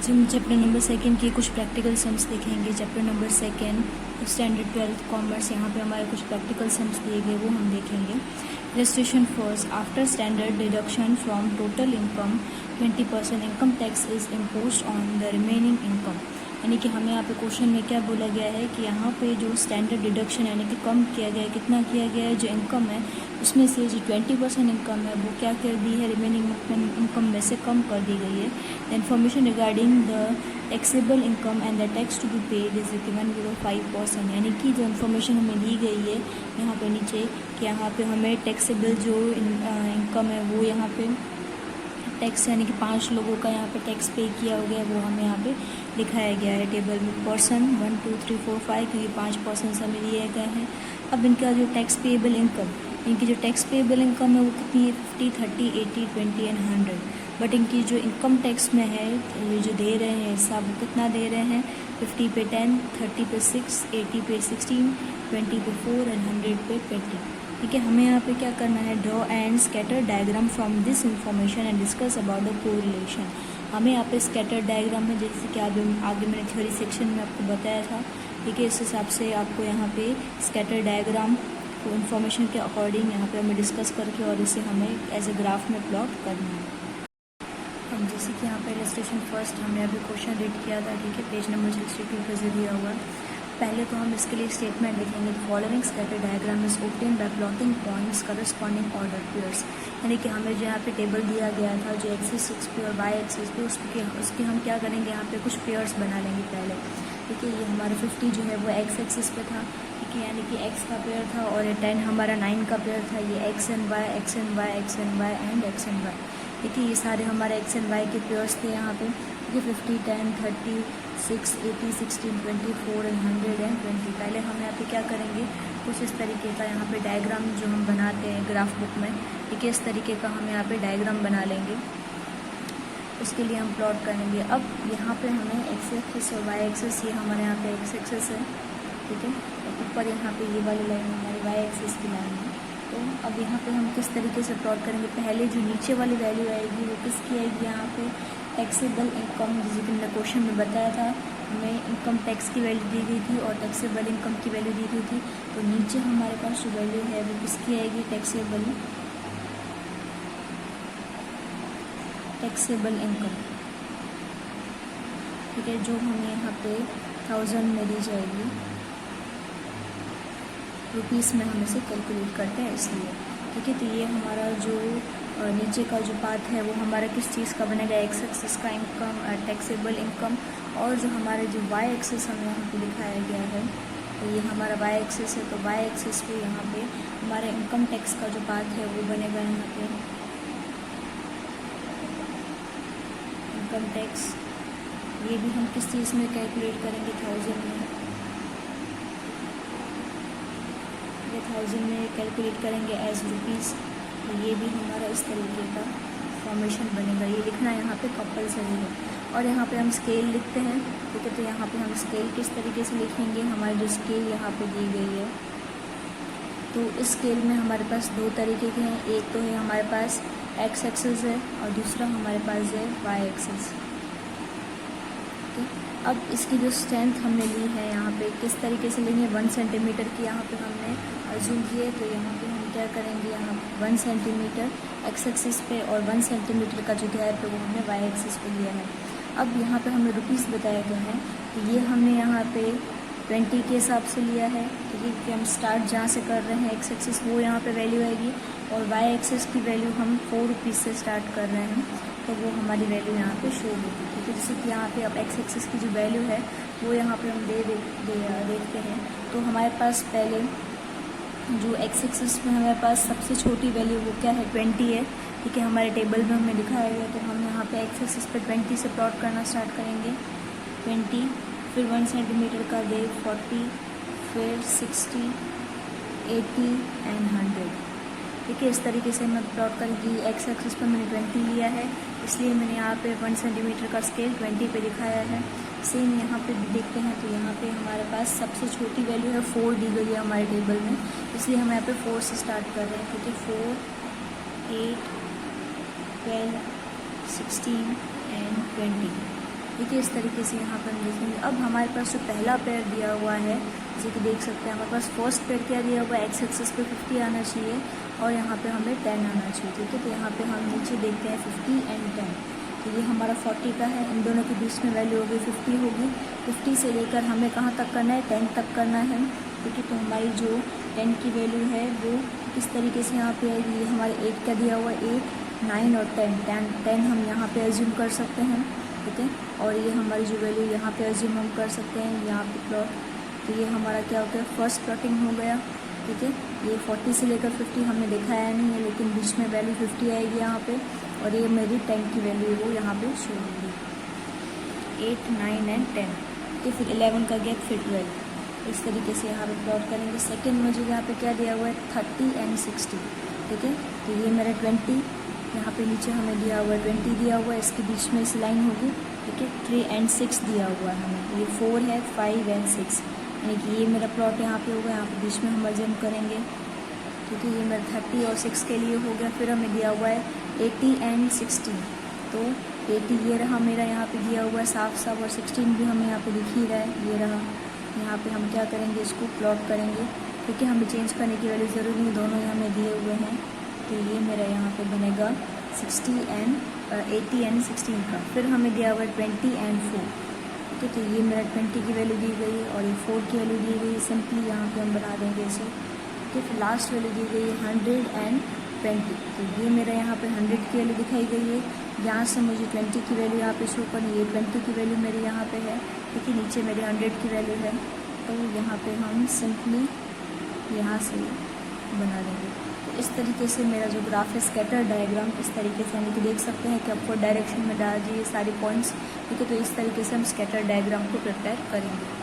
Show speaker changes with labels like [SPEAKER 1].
[SPEAKER 1] हम chapter number 2 के कुछ प्रैक्टिकल सम्स देखेंगे। चैप्टर नंबर 2 स्टैंडर्ड 12 कॉमर्स, यहाँ पे हमारे कुछ प्रैक्टिकल सम्स दिए गए वो हम देखेंगे। Illustration first, after standard deduction from total income 20% income tax is imposed on the remaining income. यानी कि हमें यहाँ पे क्वेश्चन में क्या बोला गया है कि यहाँ पे जो स्टैंडर्ड डिडक्शन यानी कि कम किया गया है, कितना किया गया है, जो इनकम है उसमें से जो 20% इनकम है वो क्या कर दी है, रिमेनिंग इनकम में से कम कर दी गई है। The information regarding the taxable income and the tax to be paid is given below 5%। यानी कि जो इन्फॉर्मेशन हमें दी गई है यहाँ पे नीचे कि यहाँ पे हमें टैक्सेबल जो इनकम है वो यहाँ पे टैक्स यानी कि 5 लोगों का यहाँ पे टैक्स पे किया हो गया वो हमें यहाँ पे दिखाया गया है टेबल में। पर्सन 1 2 3 4 5 क्योंकि 5 पर्सन हमें दिए गए हैं। अब इनका जो टैक्स पेएबल इनकम, इनकी जो टैक्स पेएबल इनकम है वो कितनी है, 50 30 80 20 एंड 100। बट इनकी जो इनकम टैक्स में है ये जो दे रहे हैं हिस्सा वो कितना दे रहे हैं, 50 पे 10, 30 पे 6, 80 पे 16, 20 पे 4 एंड 100 पे 20। ठीक है, हमें यहाँ पे क्या करना है, draw and scatter diagram from this information and discuss about the correlation. हमें यहाँ पे स्कैटर डायग्राम में जैसे कि आगे मैंने थ्योरी सेक्शन में आपको बताया था, ठीक है, इस हिसाब से आपको यहाँ पे स्कैटर डायग्राम को इन्फॉर्मेशन के अकॉर्डिंग यहाँ पे हमें डिस्कस करके और इसे हमें एज ए ग्राफ में प्लॉट करना है। हम जैसे कि यहाँ पे इलस्ट्रेशन फर्स्ट हमने अभी क्वेश्चन रीड किया था, ठीक है, पेज नंबर 62 पे दिया हुआ है। पहले तो हम इसके लिए स्टेटमेंट लिखेंगे, following scatter diagram is obtained by plotting points corresponding order pairs. यानी कि हमें जो यहाँ पे टेबल दिया गया था जो एक्सिस 6 पे और वाई एक्सिस पे उसके हम क्या करेंगे, यहाँ पे कुछ पेयर्स बना लेंगे पहले। ठीक है, ये हमारा 50 जो है वो एक्स एक्सिस पे था, ठीक है, यानी कि एक्स का पेयर था, और 10 हमारा 9 का पेयर था। ये x and y x and y x and y and x and y, ठीक है, ये सारे हमारे एक्स एंड वाई के पेयर्स थे यहाँ पे। ये 50 10 30 6 80 16 24 एंड 100 एंड 20। पहले हम यहाँ पे क्या करेंगे, कुछ इस तरीके का यहाँ पे डायग्राम जो हम बनाते हैं ग्राफ बुक में, ठीक है, इस तरीके का हम यहाँ पे डायग्राम बना लेंगे। उसके लिए हम प्लॉट करेंगे। अब यहाँ पे हमें एक्स एक्सिस और वाई एक्सिस, ये हमारे यहाँ पे एक्स एक्सिस है, ठीक है, और ऊपर यहाँ पे ये वाली लाइन हमारी वाई एक्सिस की लाइन है। तो अब यहाँ पे हम किस तरीके से प्लॉट करेंगे, पहले जो नीचे वाली वैल्यू आएगी वो किसकी आएगी, यहाँ पे टैक्सेबल इनकम, जैसे कि मैंने क्वेश्चन में बताया था हमें इनकम टैक्स की वैल्यू दी गई थी और टैक्सेबल इनकम की वैल्यू दी गई थी। तो नीचे हमारे पास जो वैल्यू है वो किसकी आएगी, टैक्सेबल इनकम, ठीक है, जो हमें यहाँ पे 1000 में दी जाएगी, रुपीस में हम इसे कैलकुलेट करते हैं इसलिए, ठीक है। तो ये हमारा जो नीचे का जो पार्ट है वो हमारा किस चीज़ का बनेगा, एक्स एक्सिस का इनकम, टैक्सेबल इनकम, और जो हमारे जो वाई एक्सिस हमें यहाँ पे दिखाया गया है तो ये हमारा वाई एक्सिस है। तो वाई एक्सिस पे यहाँ पे हमारे इनकम टैक्स का जो पार्ट है वो बनेगा यहाँ पे इनकम टैक्स। ये भी हम किस चीज़ में कैलकुलेट करेंगे, 1000 में, 1000 में कैलकुलेट करेंगे एज रुपीज़। तो ये भी हमारा इस तरीके का फॉर्मेशन बनेगा, ये लिखना यहाँ पे कंपलसरी है। और यहाँ पे हम स्केल लिखते हैं, ठीक है, तो यहाँ पे हम स्केल किस तरीके से लिखेंगे, हमारी जो स्केल यहाँ पे दी गई है तो इस स्केल में हमारे पास दो तरीके के हैं, एक तो है हमारे पास एक्स एक्सिस है और दूसरा हमारे पास है वाई एक्सिस। अब इसकी जो स्ट्रेंथ हमने ली है यहाँ पे किस तरीके से लेंगे, 1 सेंटीमीटर की यहाँ पे हमने अज्यूम किए। तो यहाँ पे हम क्या करेंगे, यहाँ 1 सेंटीमीटर एक्स एक्सिस पे और 1 सेंटीमीटर का जो गैप है वो हमने वाई एक्सिस पे लिया है। अब यहाँ पे हमें रुपीस बताया गया है, तो ये हमने यहाँ पे 20 के हिसाब से लिया है, क्योंकि कि हम स्टार्ट जहाँ से कर रहे हैं एक्स एक्सिस वो यहाँ पे वैल्यू आएगी, और वाई एक्सिस की वैल्यू हम 4 रुपीज़ से स्टार्ट कर रहे हैं, तो वो हमारी वैल्यू यहाँ पे शो होगी। ठीक है, जैसे कि यहाँ पे अब एक्स एक्सिस की जो वैल्यू है वो यहाँ पे हम देखते हैं। तो हमारे पास पहले जो एक्स एक्सिस में हमारे पास सबसे छोटी वैल्यू वो क्या है, 20 है, ठीक है, हमारे टेबल में हमें दिखाया गया। तो हम यहाँ पे एक्स एक्सिस पर 20 से प्लॉट करना स्टार्ट करेंगे, 20, फिर 1 सेंटीमीटर का दे 40, फिर 60, 80 एंड 100, ठीक है, इस तरीके से मैं प्लॉट करूँगी। एक्स एक्सिस पर मैंने 20 लिया है, इसलिए मैंने यहाँ पे 1 सेंटीमीटर का स्केल 20 पे दिखाया है। सेम यहाँ पे भी देखते हैं, तो यहाँ पे हमारे पास सबसे छोटी वैल्यू है 4 दी गई है हमारे टेबल में, इसलिए हम यहाँ पे 4 से स्टार्ट कर रहे हैं, क्योंकि 4, 8, 12, 16 एंड 20, देखिए इस तरीके से यहाँ पर हम देखेंगे। अब हमारे पास जो पहला पेयर दिया हुआ है, जैसे कि देख सकते हैं हमारे पास फर्स्ट पेयर क्या दिया हुआ है, एक्स एक्सिस पे 50 आना चाहिए और यहाँ पे हमें 10 आना चाहिए। ठीक है, तो यहाँ पे हम नीचे देखते हैं 50 एंड 10। तो ये हमारा 40 का है, इन दोनों के बीच में वैल्यू होगी 50 होगी। 50 से लेकर हमें कहाँ तक करना है, 10 तक करना है। ठीक है, तो हमारी जो 10 की वैल्यू है वो इस तरीके से यहाँ पे आएगी। ये हमारे 8 का दिया हुआ है, 8, 9 और 10 हम यहाँ पे एज्यूम कर सकते हैं। ठीक है, और ये हमारी जो वैल्यू यहाँ पे एज्यूम हम कर सकते हैं यहाँ पे प्लॉट। तो ये हमारा क्या होता है, फर्स्ट प्लॉटिंग हो गया। ठीक है, ये 40 से लेकर 50 हमने दिखाया नहीं है, लेकिन बीच में वैल्यू 50 आएगी यहाँ पे, और ये मेरी 10 की वैल्यू वो यहाँ पे शो होगी, 8, 9 एंड 10। ठीक है, फिर 11 का गैप, फिर 12। इस तरीके से यहाँ पे प्लॉट करेंगे। सेकेंड मुझे यहाँ पे क्या दिया हुआ है, 30 एंड 60। ठीक है, तो ये मेरा 20, यहाँ पे नीचे हमें दिया हुआ है 20 दिया हुआ है, इसके बीच में इस लाइन होगी। ठीक है, 3 एंड 6 दिया हुआ है हमें, ये 4 है, 5 एंड 6, यानी कि ये मेरा प्लॉट यहाँ पे होगा। यहाँ पे बीच में हम एज्यूम करेंगे। ठीक है, ये मेरा 30 और 6 के लिए हो गया। फिर हमें दिया हुआ है 80 एंड 16, तो 80 ये रहा मेरा यहाँ पे दिया हुआ है साफ साफ, और 16 भी हमें यहाँ पे दिख ही रहा है, ये रहा। यहाँ पे हम क्या करेंगे, इसको प्लॉट करेंगे। ठीक है, हमें चेंज करने की वैल्यू ज़रूरी नहीं, दोनों ही हमें दिए हुए हैं। तो ये मेरा यहाँ पे बनेगा 80 एंड 16 का। फिर हमें दिया हुआ है 20 एंड 4। ठीक है, तो ये मेरा 20 की वैल्यू दी गई है और ये 4 की वैल्यू दी गई है। सिंपली यहाँ पे हम बना देंगे इसे। ठीक है, फिर लास्ट वैल्यू दी गई है 100 एंड 20। तो ये मेरा यहाँ पे 100 की वैल्यू दिखाई गई है। यहाँ से मुझे 20 की वैल्यू यहाँ पे शो करनी है, 20 की वैल्यू मेरी यहाँ पे है। ठीक है, नीचे मेरी 100 की वैल्यू है, तो यहाँ पे हम सिंपली यहाँ से बना देंगे। तो इस तरीके से मेरा जो ग्राफ है, स्कैटर डायग्राम, इस तरीके से हम देख सकते हैं कि आपको डायरेक्शन में डाल दिए सारे पॉइंट्स। ठीक है, तो इस तरीके से हम स्कैटर डायग्राम को प्रिपेयर करेंगे।